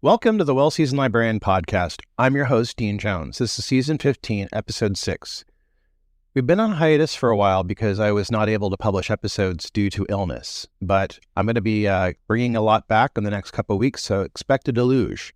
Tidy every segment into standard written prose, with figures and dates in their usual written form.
Welcome to the Well Seasoned Librarian Podcast. I'm your host, Dean Jones. This is Season 15, Episode 6. We've been on hiatus for a while because I was not able to publish episodes due to illness, but I'm going to be bringing a lot back in the next couple of weeks, so expect a deluge.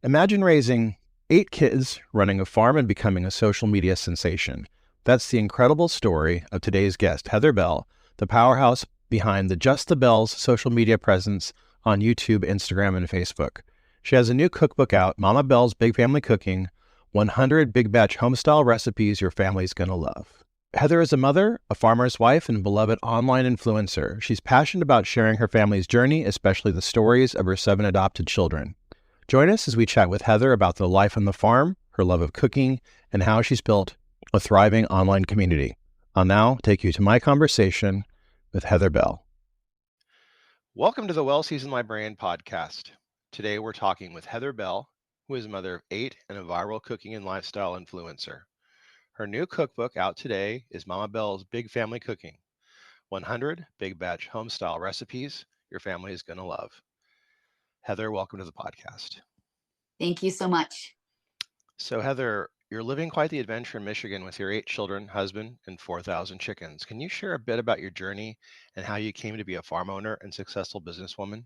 Imagine raising 8 kids, running a farm, and becoming a social media sensation. That's the incredible story of today's guest, Heather Bell, the powerhouse behind the Just the Bells social media presence on YouTube, Instagram, and Facebook. She has a new cookbook out, Mama Bell's Big Family Cooking, 100 Big Batch Homestyle Recipes Your Family's Gonna Love. Heather is a mother, a farmer's wife, and beloved online influencer. She's passionate about sharing her family's journey, especially the stories of her 7 adopted children. Join us as we chat with Heather about the life on the farm, her love of cooking, and how she's built a thriving online community. I'll now take you to my conversation with Heather Bell. Welcome to the Well Seasoned Librarian Podcast. Today we're talking with Heather Bell, who is a mother of 8 and a viral cooking and lifestyle influencer. Her new cookbook out today is Mama Bell's Big Family Cooking, 100 Big Batch Homestyle Recipes Your Family is Gonna Love. Heather, welcome to the podcast. Thank you so much. So Heather, you're living quite the adventure in Michigan with your 8 children, husband, and 4,000 chickens. Can you share a bit about your journey and how you came to be a farm owner and successful businesswoman?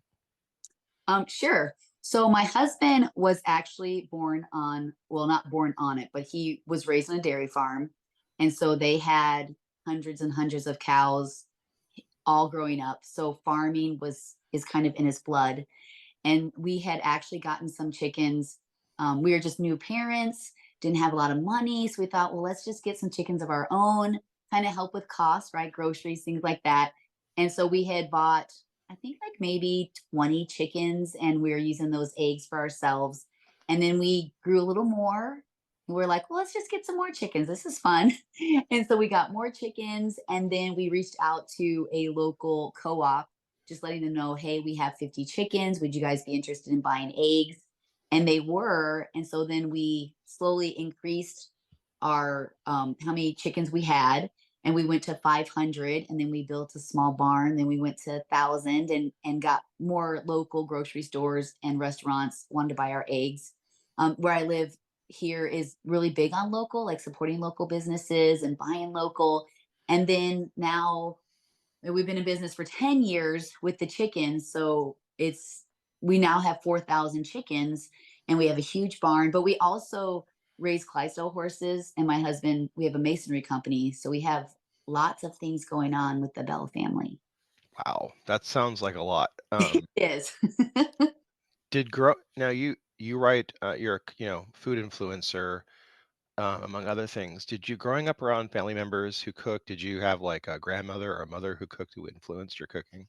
Sure. So my husband was actually not born on it, but he was raised on a dairy farm. And so they had hundreds and hundreds of cows all growing up. So farming is kind of in his blood. And we had actually gotten some chickens. We were just new parents, didn't have a lot of money. So we thought, well, let's just get some chickens of our own, kind of help with costs, right? Groceries, things like that. And so we had bought, I think, like maybe 20 chickens, and we were using those eggs for ourselves. And then we grew a little more. And we're like, well, let's just get some more chickens. This is fun. And so we got more chickens. And then we reached out to a local co-op, just letting them know, hey, we have 50 chickens. Would you guys be interested in buying eggs? And they were. And so then we slowly increased our how many chickens we had. And we went to 500, and then we built a small barn. Then we went to 1,000 and got more local grocery stores and restaurants wanted to buy our eggs. Where I live here is really big on local, like supporting local businesses and buying local. And then now we've been in business for 10 years with the chickens. So we now have 4,000 chickens, and we have a huge barn, but we also raise Clydesdale horses, and my husband, we have a masonry company. So we have lots of things going on with the Bell family. Wow, that sounds like a lot. It is. Now you write you're food influencer among other things. Did you growing up around family members who cook? Did you have like a grandmother or a mother who cooked who influenced your cooking?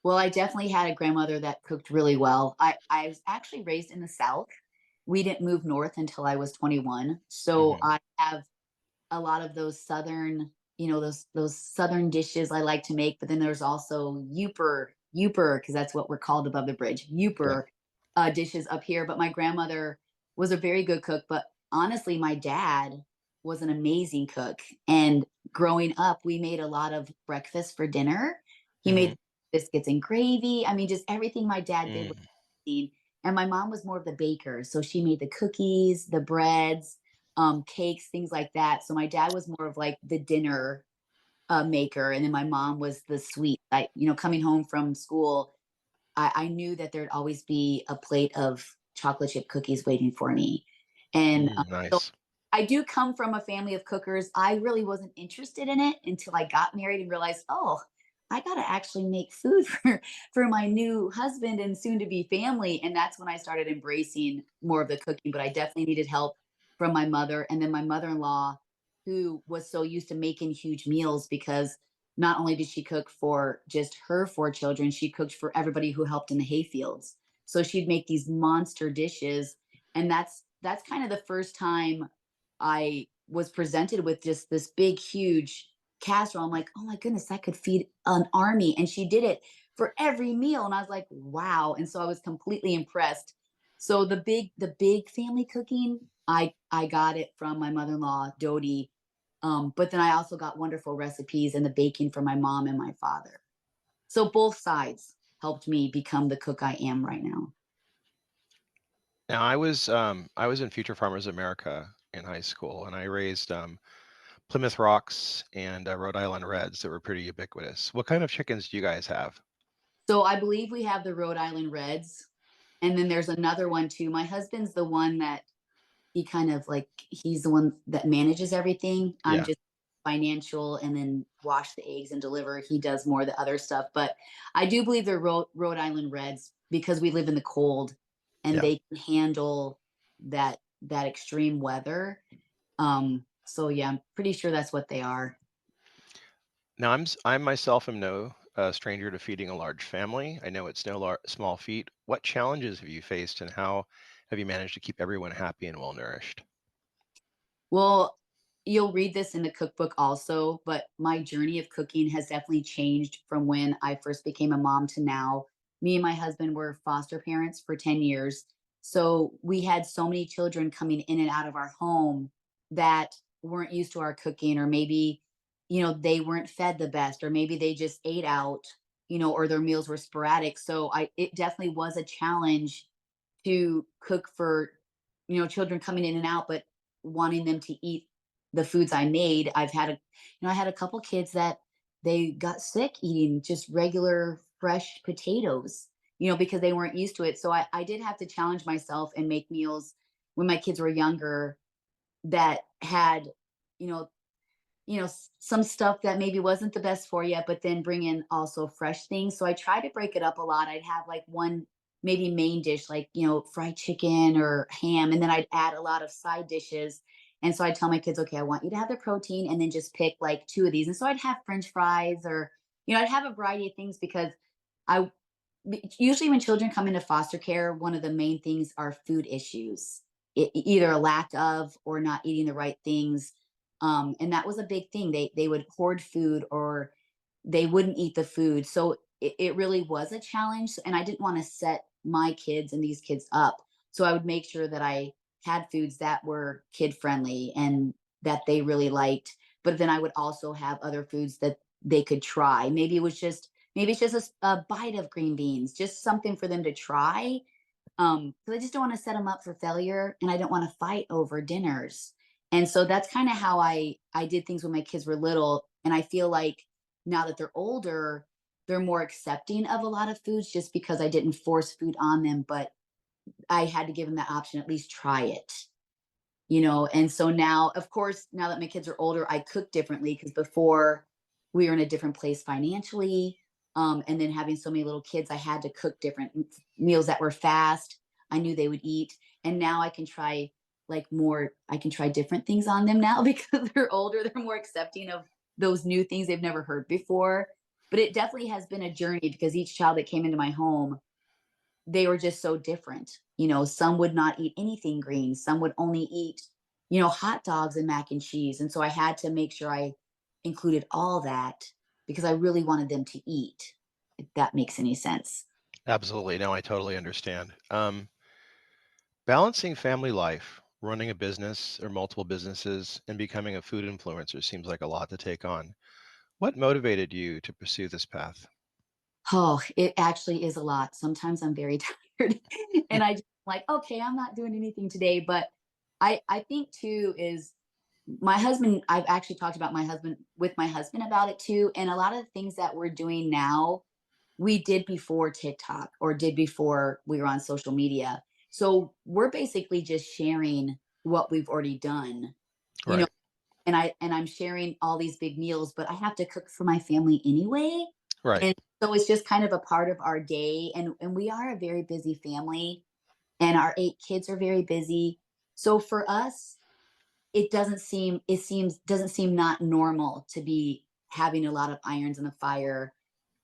Well, I definitely had a grandmother that cooked really well. I was actually raised in the South. We didn't move north until I was 21. So I have a lot of those southern, those southern dishes I like to make. But then there's also Youper, because that's what we're called above the bridge, Youper dishes up here. But my grandmother was a very good cook. But honestly, my dad was an amazing cook. And growing up, we made a lot of breakfast for dinner. He made biscuits and gravy. I mean, just everything my dad did was amazing. And my mom was more of the baker. So she made the cookies, the breads, cakes, things like that. So my dad was more of like the dinner maker. And then my mom was the sweet. Coming home from school, I knew that there'd always be a plate of chocolate chip cookies waiting for me. And Nice. So I do come from a family of cookers. I really wasn't interested in it until I got married and realized, I got to actually make food for my new husband and soon to be family. And that's when I started embracing more of the cooking, but I definitely needed help from my mother. And then my mother-in-law, who was so used to making huge meals, because not only did she cook for just her 4 children, she cooked for everybody who helped in the hay fields. So she'd make these monster dishes. And that's kind of the first time I was presented with just this big, huge casserole. I'm like, oh my goodness, that could feed an army. And she did it for every meal. And I was like, wow. And so I was completely impressed. So the big family cooking, I got it from my mother-in-law, Dodie. But then I also got wonderful recipes and the baking from my mom and my father. So both sides helped me become the cook I am right now. Now, I was in Future Farmers America in high school, and I raised Plymouth Rocks and Rhode Island Reds that were pretty ubiquitous. What kind of chickens do you guys have? So I believe we have the Rhode Island Reds, and then there's another one too. My husband's the one that he kind of like he's the one that manages everything. I'm Yeah, just financial and then wash the eggs and deliver. He does more of the other stuff. But I do believe they're Rhode Island Reds because we live in the cold and yeah. they can handle that extreme weather. So yeah, I'm pretty sure that's what they are. Now, I myself am no stranger to feeding a large family. I know it's no small feat. What challenges have you faced, and how have you managed to keep everyone happy and well nourished? Well, you'll read this in the cookbook also, but my journey of cooking has definitely changed from when I first became a mom to now. Me and my husband were foster parents for 10 years. So we had so many children coming in and out of our home that weren't used to our cooking, or maybe, they weren't fed the best, or maybe they just ate out, or their meals were sporadic. So it definitely was a challenge to cook for, children coming in and out, but wanting them to eat the foods I made. I had a couple kids that they got sick eating just regular fresh potatoes, because they weren't used to it. So I did have to challenge myself and make meals when my kids were younger that had, you know, some stuff that maybe wasn't the best for you, but then bring in also fresh things. So I try to break it up a lot. I'd have like one maybe main dish, like, fried chicken or ham, and then I'd add a lot of side dishes. And so I tell my kids, okay, I want you to have the protein and then just pick like two of these. And so I'd have French fries, or, I'd have a variety of things because I usually when children come into foster care, one of the main things are food issues, either a lack of or not eating the right things. And that was a big thing. They would hoard food, or they wouldn't eat the food. So it really was a challenge. And I didn't want to set my kids and these kids up. So I would make sure that I had foods that were kid friendly and that they really liked. But then I would also have other foods that they could try. Maybe it's just a bite of green beans, just something for them to try. Because I just don't want to set them up for failure, and I don't want to fight over dinners. And so that's kind of how I did things when my kids were little. And I feel like now that they're older, they're more accepting of a lot of foods just because I didn't force food on them, but I had to give them that option, at least try it. And so now, of course, now that my kids are older, I cook differently because before we were in a different place financially. And then having so many little kids, I had to cook different meals that were fast. I knew they would eat. And now I can try different things on them now because they're older. They're more accepting of those new things they've never heard before. But it definitely has been a journey because each child that came into my home, they were just so different. Some would not eat anything green. Some would only eat, hot dogs and mac and cheese. And so I had to make sure I included all that because I really wanted them to eat, if that makes any sense. Absolutely. No, I totally understand. Balancing family life, running a business or multiple businesses, and becoming a food influencer seems like a lot to take on. What motivated you to pursue this path? Oh, it actually is a lot. Sometimes I'm very tired and I just like, okay, I'm not doing anything today. But I think too is my husband, I've actually talked about my husband about it too. And a lot of the things that we're doing now, we did before TikTok or did before we were on social media. So we're basically just sharing what we've already done, you know, Right, and I'm sharing all these big meals, but I have to cook for my family anyway. right. And so it's just kind of a part of our day. And we are a very busy family, and our 8 kids are very busy. So for us, it doesn't seem not normal to be having a lot of irons in the fire,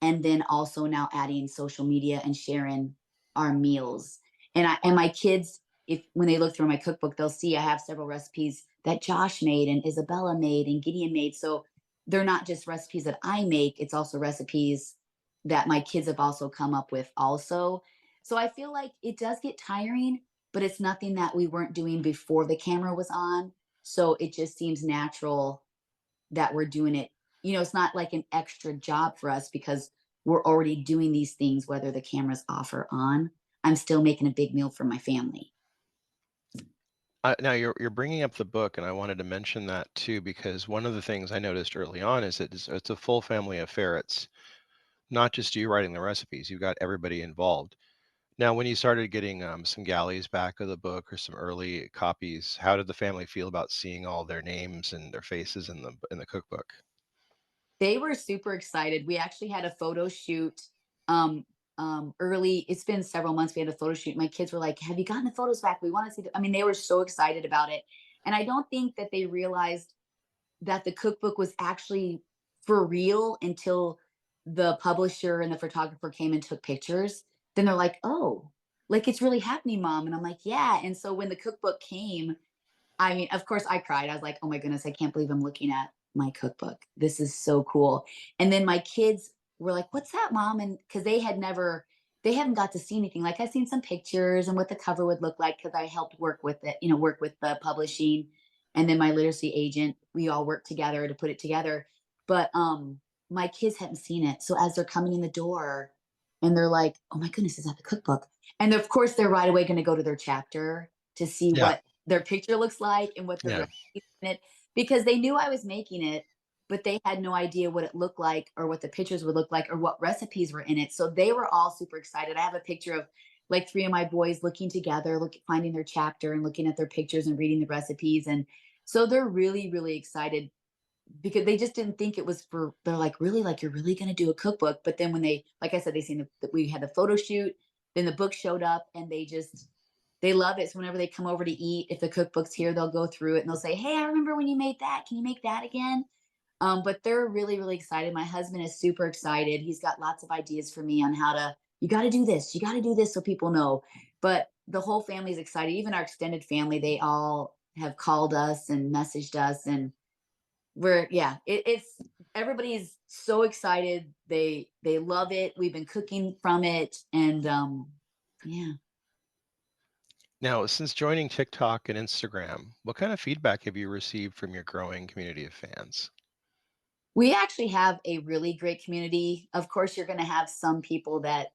and then also now adding social media and sharing our meals. And my kids, if when they look through my cookbook, they'll see I have several recipes that Josh made and Isabella made and Gideon made. So they're not just recipes that I make, it's also recipes that my kids have also come up with also. So I feel like it does get tiring, but it's nothing that we weren't doing before the camera was on. So it just seems natural that we're doing it. It's not like an extra job for us because we're already doing these things, whether the camera's off or on. I'm still making a big meal for my family. Now you're bringing up the book, and I wanted to mention that too because one of the things I noticed early on is it's a full family affair. It's not just you writing the recipes; you've got everybody involved. Now, when you started getting some galleys back of the book or some early copies, how did the family feel about seeing all their names and their faces in the cookbook? They were super excited. We actually had a photo shoot um early. It's been several months. We had a photo shoot. My kids were like, "Have you gotten the photos back? We want to see I mean, they were so excited about it. And I don't think that they realized that the cookbook was actually for real until the publisher and the photographer came and took pictures. Then they're like, "Oh, like it's really happening, mom." And I'm like, "Yeah." And so when the cookbook came, I mean, of course I cried. I was like, "Oh my goodness, I can't believe I'm looking at my cookbook. This is so cool." And then my kids were like, "What's that, mom?" And because they haven't got to see anything. Like I've seen some pictures and what the cover would look like because I helped work with it, work with the publishing and then my literacy agent. We all worked together to put it together. But my kids hadn't seen it. So as they're coming in the door and they're like, "Oh my goodness, is that the cookbook?" And of course they're right away going to go to their chapter to see Yeah, what their picture looks like and what the yeah. recipes in it because they knew I was making it, but they had no idea what it looked like or what the pictures would look like or what recipes were in it. So they were all super excited. I have a picture of like three of my boys looking together, finding their chapter and looking at their pictures and reading the recipes. And so they're really, really excited because they just didn't think it was for, they're like, "Really? Like, you're really going to do a cookbook?" But then when they, like I said, they seen we had the photo shoot, then the book showed up and they love it. So whenever they come over to eat, if the cookbook's here, they'll go through it and they'll say, "Hey, I remember when you made that. Can you make that again?" But they're really, really excited. My husband is super excited. He's got lots of ideas for me on how to, you got to do this, you got to do this so people know. But the whole family is excited. Even our extended family, they all have called us and messaged us. And yeah, it's everybody's so excited. They love it. We've been cooking from it. And yeah. Now, since joining TikTok and Instagram, what kind of feedback have you received from your growing community of fans? We actually have a really great community. Of course, you're going to have some people that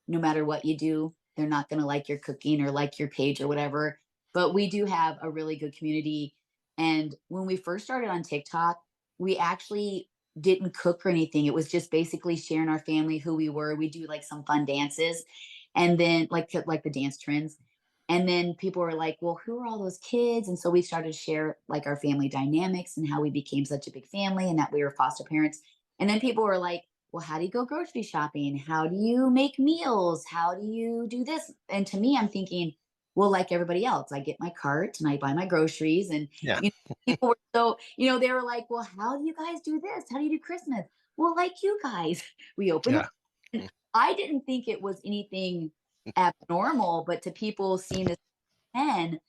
no matter what you do, they're not going to like your cooking or like your page or whatever. But we do have a really good community. And when we first started on TikTok, we actually didn't cook or anything. It was just basically sharing our family, who we were. We do like some fun dances and then like the dance trends. And then people were like, "Well, who are all those kids?" And so we started to share like our family dynamics and how we became such a big family and that we were foster parents. And then people were like, "Well, how do you go grocery shopping? How do you make meals? How do you do this?" And to me, I'm thinking, well, like everybody else, I get my cart and I buy my groceries. And Yeah, you know, people were so, they were like, "Well, how do you guys do this? How do you do Christmas?" Well, like you guys, we open yeah, it. And I didn't think it was anything abnormal, but to people seeing this 10,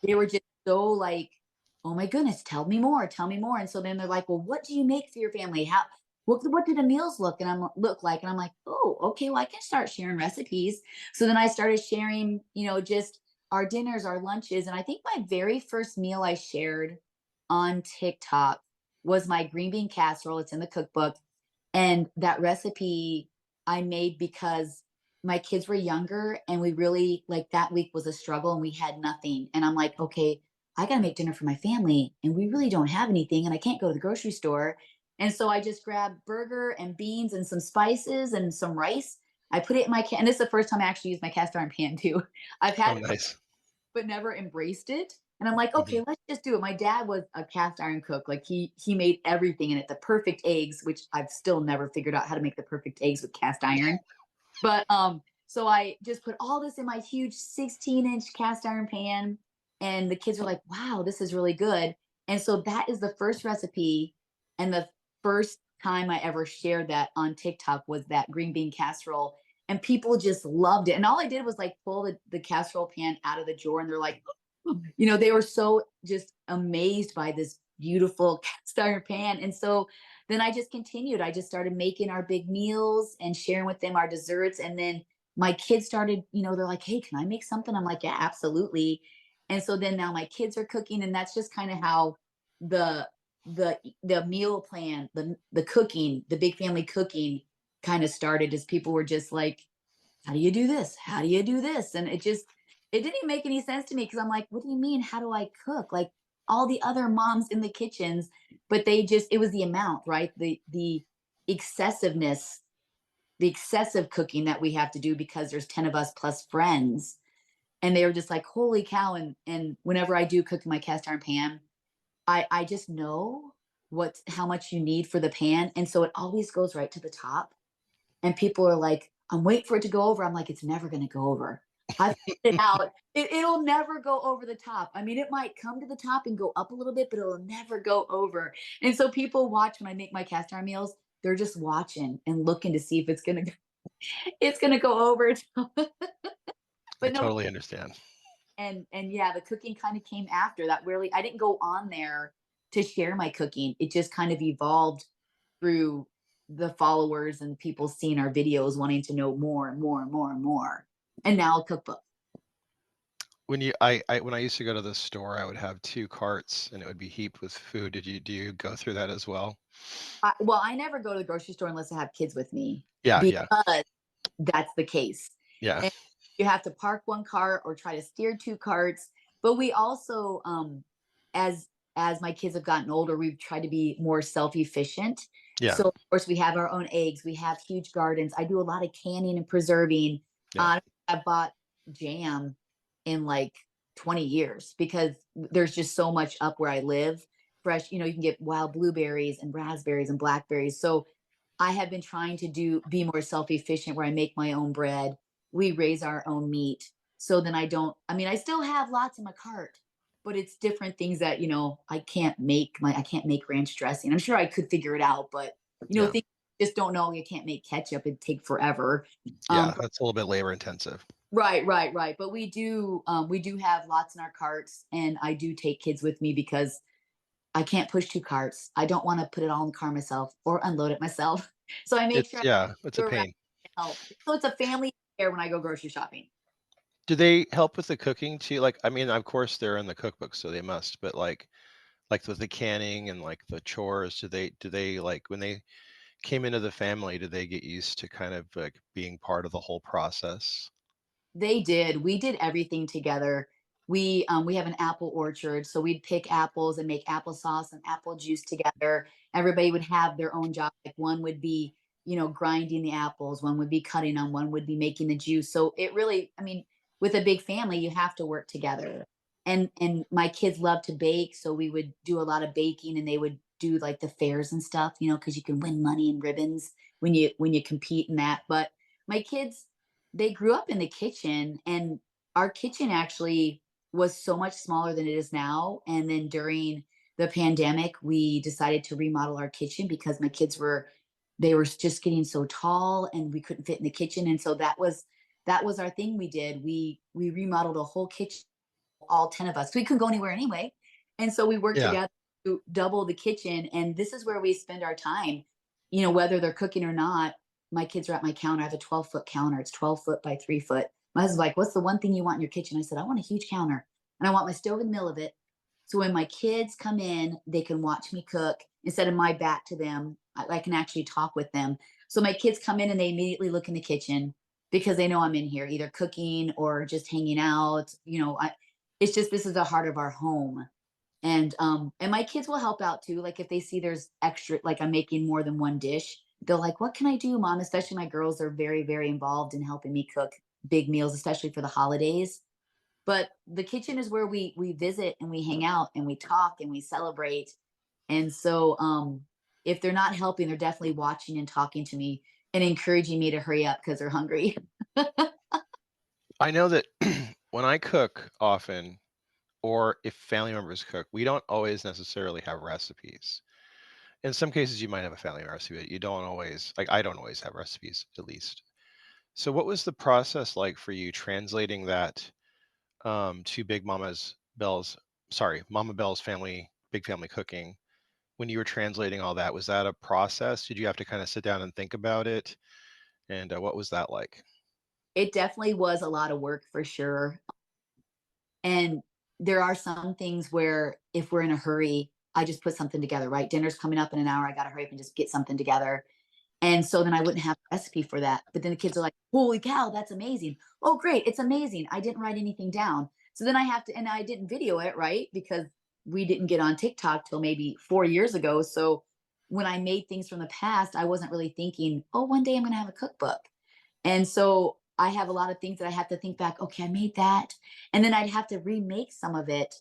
they were just so like, "Oh my goodness, tell me more, tell me more." And so then they're like, "Well, what do you make for your family? What do the meals look like?" And I'm like, "Oh, okay, well, I can start sharing recipes." So then I started sharing, just our dinners, our lunches. And I think my very first meal I shared on TikTok was my green bean casserole. It's in the cookbook. And that recipe I made because my kids were younger and we really like that week was a struggle and we had nothing. And I'm like, "Okay, I got to make dinner for my family and we really don't have anything and I can't go to the grocery store." And so I just grabbed burger and beans and some spices and some rice. I put it in and this is the first time I actually used my cast iron pan too. I've oh, had it nice. but never embraced it. And I'm like, Mhm. "Okay, let's just do it." My dad was a cast iron cook. Like he made everything in it, the perfect eggs, which I've still never figured out how to make the perfect eggs with cast iron. But so I just put all this in my huge 16-inch cast iron pan, and the kids were like, "Wow, this is really good." And so that is the first recipe, and the first time I ever shared that on TikTok was that green bean casserole, and people just loved it. And all I did was like pull the casserole pan out of the drawer, and they're like, they were so just amazed by this beautiful cast iron pan. And so then I just continued. I just started making our big meals and sharing with them our desserts. And then my kids started, they're like, "Hey, can I make something?" I'm like, "Yeah, absolutely." And so then now my kids are cooking, and that's just kind of how the the meal plan, the cooking, the big family cooking kind of started as people were just like, "How do you do this? How do you do this?" And it didn't even make any sense to me because I'm like, what do you mean? How do I cook? Like all the other moms in the kitchens, but it was the amount, right? The excessiveness, the excessive cooking that we have to do because there's 10 of us plus friends. And they were just like, holy cow. And whenever I do cook in my cast iron pan, I just know how much you need for the pan. And so it always goes right to the top. And people are like, I'm waiting for it to go over. I'm like, it's never going to go over. I've figured it out. It'll never go over the top. I mean, it might come to the top and go up a little bit, but it'll never go over. And so people watch when I make my cast iron meals. They're just watching and looking to see if it's gonna go over. I But no, totally understand. and yeah, the cooking kind of came after that. Really, I didn't go on there to share my cooking. It just kind of evolved through the followers and people seeing our videos wanting to know more and more and more and more. And now a cookbook. When I used to go to the store, I would have 2 carts and it would be heaped with food. Do you go through that as well? Well, I never go to the grocery store unless I have kids with me Yeah, yeah, because that's the case. yeah, And you have to park one cart or try to steer 2 carts. But we also, as my kids have gotten older, we've tried to be more self-efficient. yeah, So of course we have our own eggs. We have huge gardens. I do a lot of canning and preserving. yeah, I bought jam in like 20 years because there's just so much up where I live. Fresh, you can get wild blueberries and raspberries and blackberries. So I have been trying to be more self-efficient where I make my own bread. We raise our own meat. So then I still have lots in my cart, but it's different things that, I can't make ranch dressing. I'm sure I could figure it out, but yeah, things you just don't know. You can't make ketchup. It'd take forever. yeah. But That's a little bit labor intensive. right, right, right. But we do have lots in our carts, and I do take kids with me because I can't push 2 carts. I don't want to put it all in the car myself or unload it myself. So I make sure It's I a go around pain. and help. So it's a family affair when I go grocery shopping. Do they help with the cooking too? Like, I mean, of course they're in the cookbook, so they must, but like with the canning and like the chores, do they like when they came into the family, did they get used to kind of like being part of the whole process? They did. We did everything together. We have an apple orchard, so we'd pick apples and make applesauce and apple juice together. Everybody would have their own job. Like one would be, grinding the apples, one would be cutting them, one would be making the juice. So it really, I mean, with a big family, you have to work together. And my kids love to bake, so we would do a lot of baking and they would do like the fairs and stuff, because you can win money and ribbons when you compete in that. But my kids, they grew up in the kitchen, and our kitchen actually was so much smaller than it is now. And then during the pandemic, we decided to remodel our kitchen because my kids they were just getting so tall and we couldn't fit in the kitchen. And so that was our thing. We remodeled a whole kitchen, all 10 of us. We couldn't go anywhere anyway. And so we worked Yeah. together to double the kitchen. And this is where we spend our time, whether they're cooking or not. My kids are at my counter. I have a 12-foot counter. It's 12 foot by 3 foot. My husband's like, what's the one thing you want in your kitchen? I said, I want a huge counter and I want my stove in the middle of it. So when my kids come in, they can watch me cook instead of my back to them. I can actually talk with them. So my kids come in and they immediately look in the kitchen because they know I'm in here, either cooking or just hanging out. It's just, this is the heart of our home. And my kids will help out too. Like if they see there's extra, like I'm making more than one dish, they're like, what can I do, mom? Especially my girls are very, very involved in helping me cook big meals, especially for the holidays. But the kitchen is where we visit and we hang out and we talk and we celebrate. And so if they're not helping, they're definitely watching and talking to me and encouraging me to hurry up because they're hungry. I know that when I cook often, or if family members cook, we don't always necessarily have recipes. In some cases, you might have a family recipe, but you don't always, like, I don't always have recipes, at least. So, what was the process like for you translating that to Mama Bell's family, big family cooking? When you were translating all that, was that a process? Did you have to kind of sit down and think about it? And what was that like? It definitely was a lot of work for sure. And there are some things where if we're in a hurry, I just put something together, right? Dinner's coming up in an hour. I got to hurry up and just get something together. And so then I wouldn't have a recipe for that. But then the kids are like, holy cow, that's amazing. Oh, great. It's amazing. I didn't write anything down. So then I have to, and I didn't video it, right? Because we didn't get on TikTok till maybe 4 years ago. So when I made things from the past, I wasn't really thinking, oh, one day I'm going to have a cookbook. And so I have a lot of things that I have to think back, okay, I made that. And then I'd have to remake some of it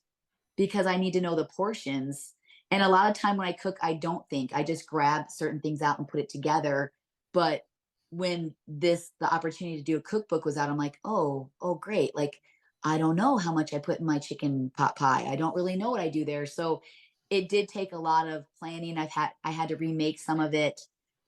because I need to know the portions. And a lot of time when I cook, I don't think. I just grab certain things out and put it together. But when the opportunity to do a cookbook was out, I'm like, oh, great. Like, I don't know how much I put in my chicken pot pie. I don't really know what I do there. So it did take a lot of planning. I had to remake some of it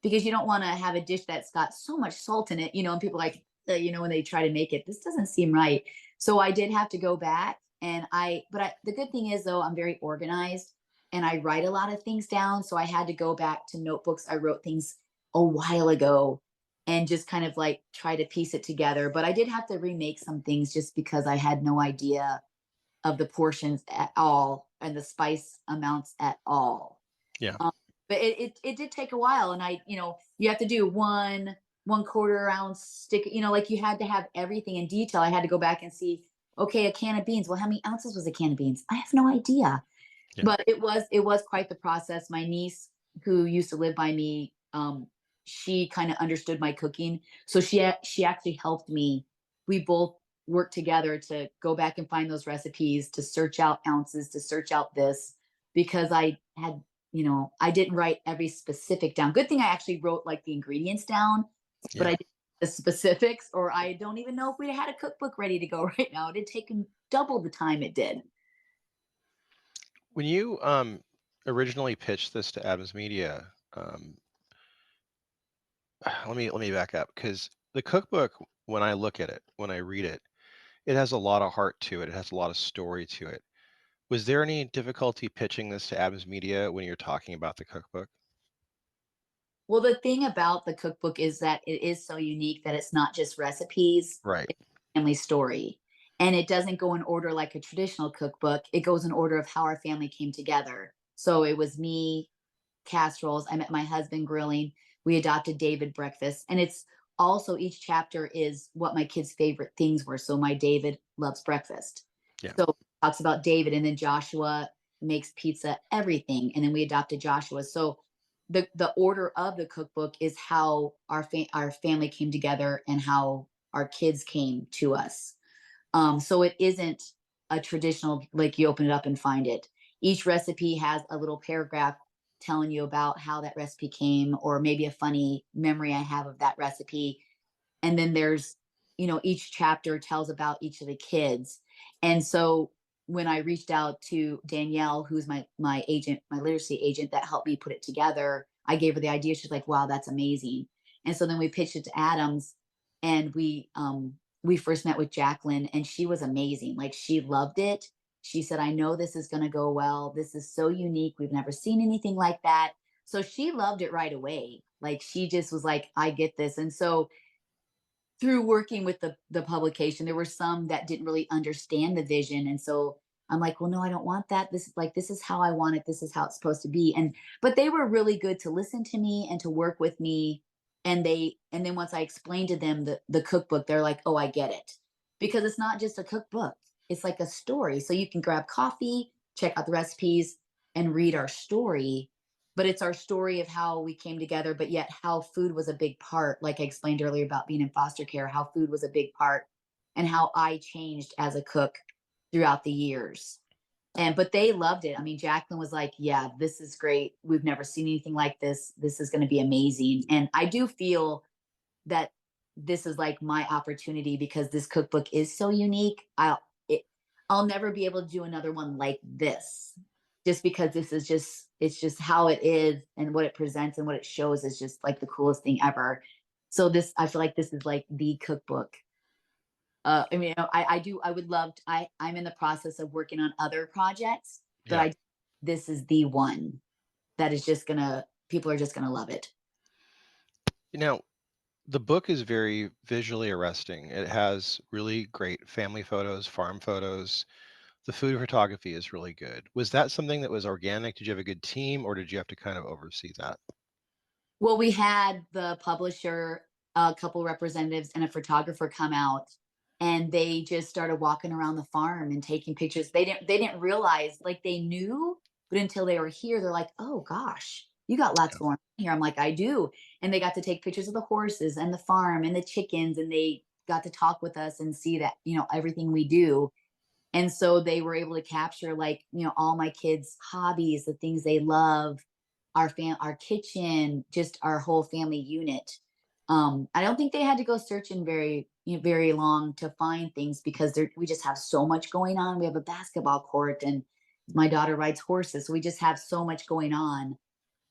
because you don't want to have a dish that's got so much salt in it, and people like, when they try to make it, this doesn't seem right. So I did have to go back and the good thing is though, I'm very organized and I write a lot of things down. So I had to go back to notebooks. I wrote things a while ago and just kind of like try to piece it together. But I did have to remake some things just because I had no idea of the portions at all and the spice amounts at all. Yeah. But it did take a while. And you have to do one quarter ounce stick, like you had to have everything in detail. I had to go back and see, okay, a can of beans. Well, how many ounces was a can of beans? I have no idea. Yeah. But it was quite the process. My niece, who used to live by me, she kind of understood my cooking, so she actually helped me. We both worked together to go back and find those recipes, to search out ounces, to search out this, because I didn't write every specific down. Good thing I actually wrote like the ingredients down, but Yeah. I didn't the specifics, or I don't even know if we had a cookbook ready to go right now. It had taken double the time it did. When you originally pitched this to Adams Media, let me back up because the cookbook, when I look at it, when I read it, it has a lot of heart to it. It has a lot of story to it. Was there any difficulty pitching this to Adams Media when you're talking about the cookbook? Well, the thing about the cookbook is that it is so unique that it's not just recipes, Right. it's a family story. And it doesn't go in order like a traditional cookbook. It goes in order of how our family came together. So it was me, casseroles. I met my husband grilling. We adopted David breakfast. And it's also each chapter is what my kids' favorite things were. So my David loves breakfast. Yeah. So it talks about David, and then Joshua makes pizza, everything. And then we adopted Joshua. So the order of the cookbook is how our family came together and how our kids came to us. So it isn't a traditional, like you open it up and find it. Each recipe has a little paragraph telling you about how that recipe came, or maybe a funny memory I have of that recipe. And then there's, each chapter tells about each of the kids. And so when I reached out to Danielle, who's my agent, my literacy agent that helped me put it together, I gave her the idea. She's like, wow, that's amazing. And so then we pitched it to Adams, and we first met with Jacqueline, and she was amazing. Like, she loved it. She said, I know this is going to go well. This is so unique. We've never seen anything like that. So she loved it right away. Like, she just was like, I get this. And so through working with the publication, there were some that didn't really understand the vision. And so I'm like, well, no, I don't want that. This is how I want it. This is how it's supposed to be. But they were really good to listen to me and to work with me. And then once I explained to them the cookbook, they're like, oh, I get it. Because it's not just a cookbook. It's like a story. So you can grab coffee, check out the recipes, and read our story. But it's our story of how we came together, but yet how food was a big part. Like I explained earlier about being in foster care, how food was a big part, and how I changed as a cook throughout the years. But they loved it. I mean, Jacqueline was like, yeah, this is great. We've never seen anything like this. This is going to be amazing. And I do feel that this is like my opportunity, because this cookbook is so unique. I'll never be able to do another one like this, just because it's just how it is, and what it presents and what it shows is just like the coolest thing ever. So I feel like this is like the cookbook. I mean, I would love to, I'm in the process of working on other projects, but Yeah. this is the one that is just people are just gonna love it. Now, the book is very visually arresting. It has really great family photos, farm photos. The food photography is really good. Was that something that was organic? Did you have a good team, or did you have to kind of oversee that? Well, we had the publisher, a couple representatives, and a photographer come out, and they just started walking around the farm and taking pictures. They didn't realize, like, they knew, but until they were here, they're like, "Oh gosh, you got lots going on here." I'm like, "I do." And they got to take pictures of the horses and the farm and the chickens, and they got to talk with us and see that, everything we do. And so they were able to capture, like, all my kids' hobbies, the things they love, our kitchen, just our whole family unit. I don't think they had to go searching very long to find things, because we just have so much going on. We have a basketball court, and my daughter rides horses, so we just have so much going on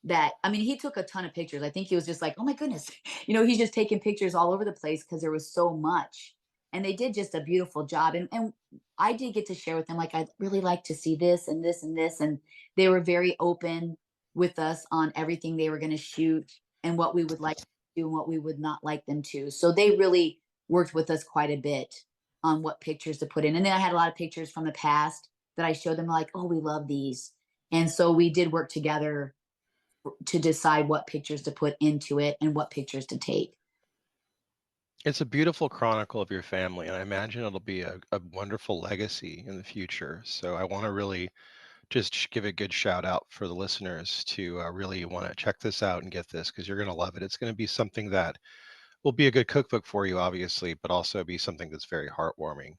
that, I mean, he took a ton of pictures. I think he was just like, "Oh my goodness." He's just taking pictures all over the place because there was so much. And they did just a beautiful job. And I did get to share with them, like, "I'd really like to see this and this and this." And they were very open with us on everything they were going to shoot, and what we would like to do and what we would not like them to. So they really worked with us quite a bit on what pictures to put in. And then I had a lot of pictures from the past that I showed them, like, "Oh, we love these." And so we did work together to decide what pictures to put into it and what pictures to take. It's a beautiful chronicle of your family, and I imagine it'll be a wonderful legacy in the future. So I want to really just give a good shout out for the listeners to really want to check this out and get this, because you're going to love it. It's going to be something that will be a good cookbook for you, obviously, but also be something that's very heartwarming.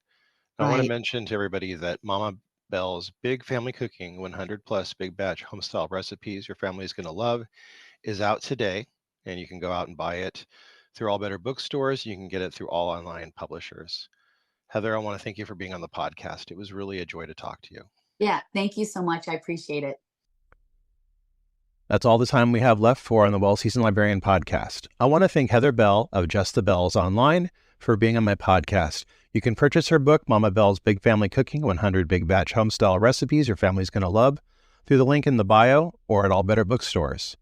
I want to Right. mention to everybody that Mama Bell's Big Family Cooking 100 plus big batch homestyle recipes your family is going to love is out today, and you can go out and buy it through all better bookstores. You can get it through all online publishers. Heather, I want to thank you for being on the podcast. It was really a joy to talk to you. Yeah. Thank you so much. I appreciate it. That's all the time we have left for on the Well Seasoned Librarian Podcast. I want to thank Heather Bell of Just the Bells Online for being on my podcast. You can purchase her book, Mama Bell's Big Family Cooking 100 Big Batch Homestyle Recipes Your Family's Gonna Love, through the link in the bio or at all better bookstores.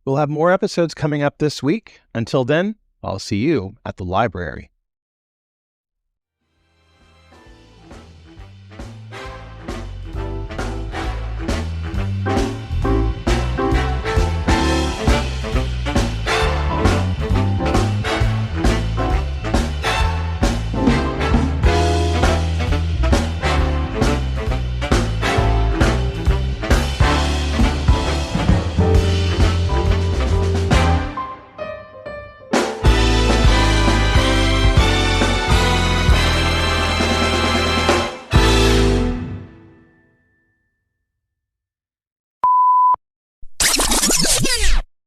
We'll have more episodes coming up this week. Until then, I'll see you at the library.